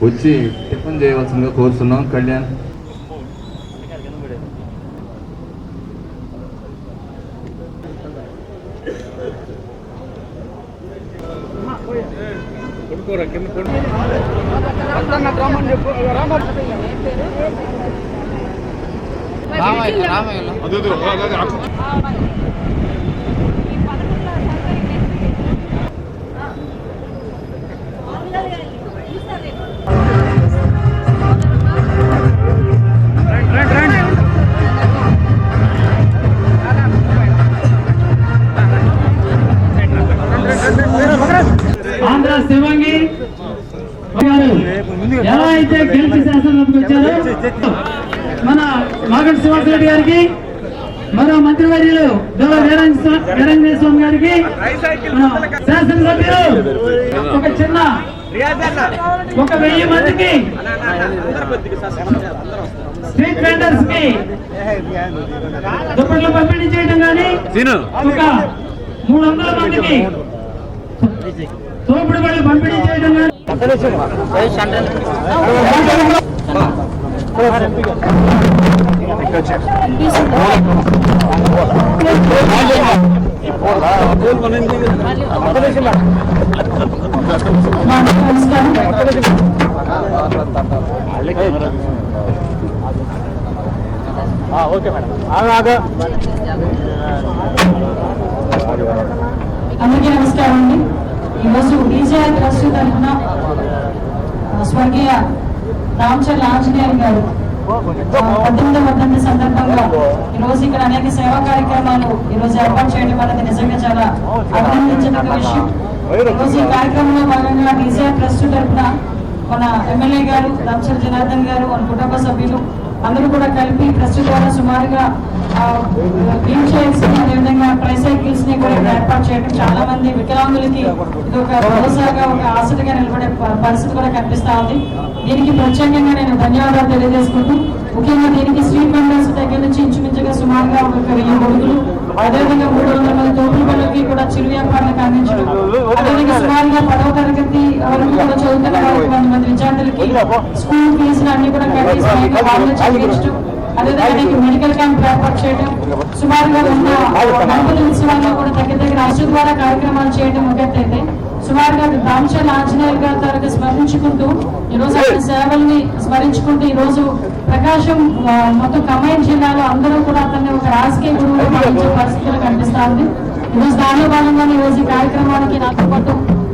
వచ్చి టిఫిన్ చేయవలసిందిగా కోరుతున్నాం. కళ్యాణ్ ఆంధ్ర శివంగి ఎలా అయితే గెలిచి శాసనసభకు వచ్చారో మన మాగంటి శ్రీనివాసరెడ్డి గారికి, మరో మంత్రివర్యులు దొర వీరాంజనేయ స్వామి గారికి, శాసనసభ్యులు ఒక చిన్న 1000 మందికి స్ట్రీట్ వెండర్స్ కి దుప్పట్లు పంపిణీ చేయడం కానీ, ఒక 300 మందికి తోపుడు బళ్ళు పంపిణీ చేయడం కానీ, అందరికీ నమస్కారం అండి. ఈరోజు డీజే ట్రస్ట్ తరఫున స్వర్గీయ రామచర్ల ఆంజనేయులు గారు 18వ వర్ధంతి సందర్భంగా ఈరోజు ఇక్కడ అనేక సేవా కార్యక్రమాలు ఈరోజు ఏర్పాటు చేయడం అనేది నిజంగా చాలా అభినందించదగ్గ విషయం. ఈరోజు ఈ కార్యక్రమంలో భాగంగా డీజే ట్రస్ట్ తరఫున మన ఎమ్మెల్యే గారు రామచర్ల జనార్దన్ గారు, మన కుటుంబ సభ్యులు అందరూ కూడా కలిపి ట్రస్ట్ ద్వారా సుమారుగా వీల్ చైర్స్ ని, అదేవిధంగా ట్రైసైకిల్స్ ని కూడా ఏర్పాటు చేయడం చాలా మంది వికలాంగులకి ఇది ఒక భరోసాగా, ఒక ఆసరిగా నిలబడే పరిస్థితి కూడా కనిపిస్తా ఉంది. దీనికి ప్రత్యేకంగా నేను ధన్యవాదాలు తెలియజేసుకుంటూ, ముఖ్యంగా దీనికి స్ట్రీట్ వెండర్స్ దగ్గర నుంచి ఇంచుమించుగా సుమారుగా ఒక 1000 గొడుగులు, అదేవిధంగా 300 మంది తోపుడు బళ్ళకి కూడా చిరు వ్యాపారాలకు అందించడం, అదేవిధంగా సుమారుగా 10వ తరగతి వరకు కూడా చదువుతున్న వారికి 100 మంది విద్యార్థులకి స్కూల్ ఫీజులు అన్ని కూడా కట్టేసి అదేవిధంగా మెడికల్ క్యాంప్ ఏర్పాటు చేయడం, సుమారుగా ఉన్న గణపతి ఉత్సవాల్లో కూడా దగ్గర అసలు ద్వారా కార్యక్రమాలు చేయడం ఒకటైతే, సుమారుగా రామచర్ల ఆంజనేయులు గారి తరగతి స్మరించుకుంటూ ఈరోజు ఆయన సేవల్ని స్మరించుకుంటూ ఈరోజు ప్రకాశం మొత్తం ఖమ్మం జిల్లాలో అందరూ కూడా అతన్ని ఒక రాజకీయ గురువుగా భావించే పరిస్థితులు కనిపిస్తా ఉంది. ఈరోజు దానిలో భాగంగానే ఈరోజు ఈ కార్యక్రమానికి నాతో పాటు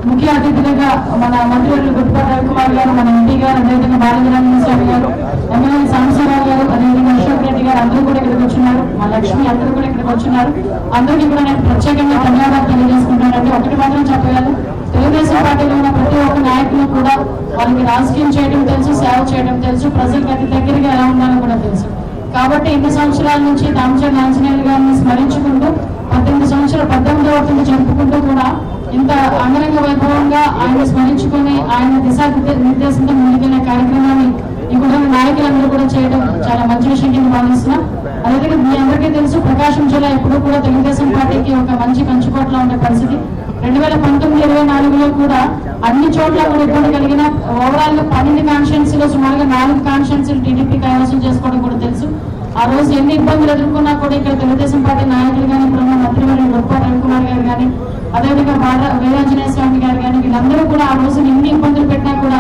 ముఖ్య అతిథులుగా మన మంత్రివర్యులు గుడిపాటి రవికుమార్ గారు, మన ఎంపీ గారు, అదేవిధంగా బాలవీరాంజనేయ స్వామి గారు, ఎమ్మెల్యే సాంబశివరావు గారు, అదేవిధంగా అశోక్ రెడ్డి గారు అందరూ కూడా ఇక్కడికి వచ్చినారు. మా లక్ష్మి అందరూ కూడా ఇక్కడికి వచ్చినారు. అందరికీ కూడా నేను ప్రత్యేకంగా ధన్యవాదాలు తెలియజేసుకుంటానండి. ఒకటి మాత్రం చెప్పగలను, తెలుగుదేశం పార్టీలో ఉన్న ప్రతి ఒక్క నాయకులు కూడా వాళ్ళకి రాజకీయం చేయడం తెలుసు, సేవ చేయడం తెలుసు, ప్రజలకు అతి దగ్గరగా ఎలా ఉండాలో కూడా తెలుసు. కాబట్టి ఇన్ని సంవత్సరాల నుంచి రామచర్ల ఆంజనేయులు గారిని స్మరించుకుంటూ 18వ వర్ధంతి జరుపుకుంటూ కూడా ఇంత అంగరంగ వైభవంగా ఆయన స్మరించుకుని ఆయన దిశా నిర్దేశంతో ముందుకెళ్లే కార్యక్రమాన్ని ఈ కుటుంబ నాయకులందరూ కూడా చేయడం చాలా మంచి విషయం కింద భావిస్తున్నాం. అదేవిధంగా మీ అందరికీ తెలుసు, ప్రకాశం జిల్లా ఎప్పుడూ కూడా తెలుగుదేశం పార్టీకి ఒక మంచి కంచుకోట్లా ఉండే పరిస్థితి. 2019-24లో కూడా అన్ని చోట్ల కూడా ఇబ్బంది కలిగిన ఓవరాల్ గా 12 కాన్స్టిట్యున్సీలో సుమారుగా 4 కాన్స్టిట్యున్సీలు టీడీపీ కైవసం చేసుకోవడం కూడా తెలుసు. ఆ రోజు ఎన్ని ఇబ్బందులు ఎదుర్కొన్నా కూడా ఇక్కడ తెలుగుదేశం పార్టీ నాయకులు కానీ, ఇప్పుడున్న మంత్రివర్యులు గుడిపాటి రవికుమార్ గారు కానీ, అదేవిధంగా వీరాంజనేయ స్వామి గారు కానీ, వీళ్ళందరూ కూడా ఆ రోజు ఎన్ని ఇబ్బందులు పెట్టినా కూడా,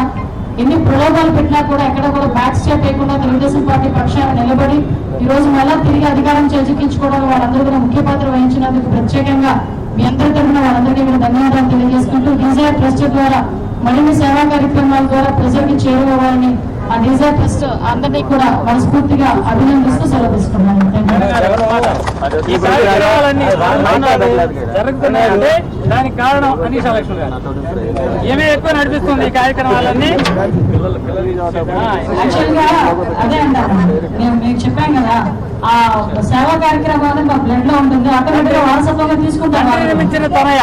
ఎన్ని ప్రలోభాలు పెట్టినా కూడా ఎక్కడ కూడా బ్యాక్ స్టెప్ వేయకుండా తెలుగుదేశం పార్టీ పక్షాన నిలబడి ఈ రోజు మళ్ళా తిరిగి అధికారం చేజిక్కించుకోవడానికి వాళ్ళందరూ కూడా ముఖ్య పాత్ర వహించినందుకు ప్రత్యేకంగా మీ అందరి తరఫున వాళ్ళందరికీ కూడా ధన్యవాదాలు తెలియజేసుకుంటూ, డీజే ట్రస్ట్ ద్వారా మరిన్ని సేవా కార్యక్రమాల ద్వారా ప్రజలకి చేరుకోవాలని ఆ డీజే ట్రస్ట్ అందరినీ కూడా మనస్ఫూర్తిగా అభినందిస్తూ సెలవు తీసుకున్నాను. జరుగుతున్నాయంటే దానికి కారణం అనీషా లక్ష్మి గారు ఏమే ఎక్కువ నడిపిస్తుంది ఈ కార్యక్రమాలన్నీ. యాక్చువల్గా అదే అంటారు, నేను మీకు చెప్పాను కదా, ఆ సేవా కార్యక్రమాలు మా బ్లడ్ లో ఉంటుంది, ఆటోమేటిక్ గా వారసత్వంగా తీసుకుంటాను. మించిన తనయ,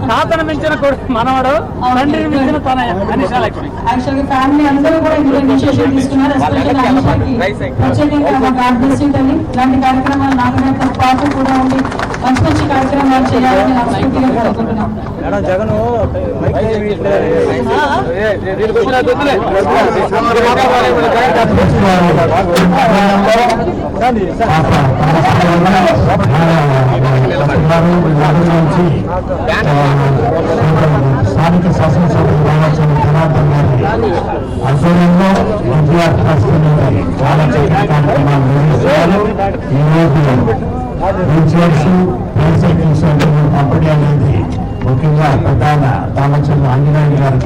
తాతను మించిన మనవడు, తండ్రిని మించిన తనయ అనీషా లక్ష్మి. యాక్చువల్గా ఫ్యామిలీ అందరూ కూడా ఇందులో ఇనిషియేటివ్ తీసుకున్నారు. ఎస్పెషల్లీ అనీషాకి ప్రత్యేకంగా మా గాడ్ బ్లెస్సింగ్ అని ఇలాంటి కార్యక్రమాలు నాగరికత పాటు కూడా ఉండి మంచి మంచి కార్యక్రమాలు చేయాలని మనస్ఫూర్తిగా కోరుకుంటున్నాం. స్థానిక శాసనసభ్యులు రావాల్సిన జనార్దన్ గారి ఆధ్వర్యంలో ఎన్టీఆర్ ట్రస్ట్ నుండి చాలా చక్కటి కార్యక్రమాలు నిర్వహిస్తున్నారు. ఈ రోజు వీల్చైర్స్ బైసైకిల్స్ పంపిణీ అనేది ముఖ్యంగా ప్రధాన దామచంద్ర ఆంజనేయులు గారు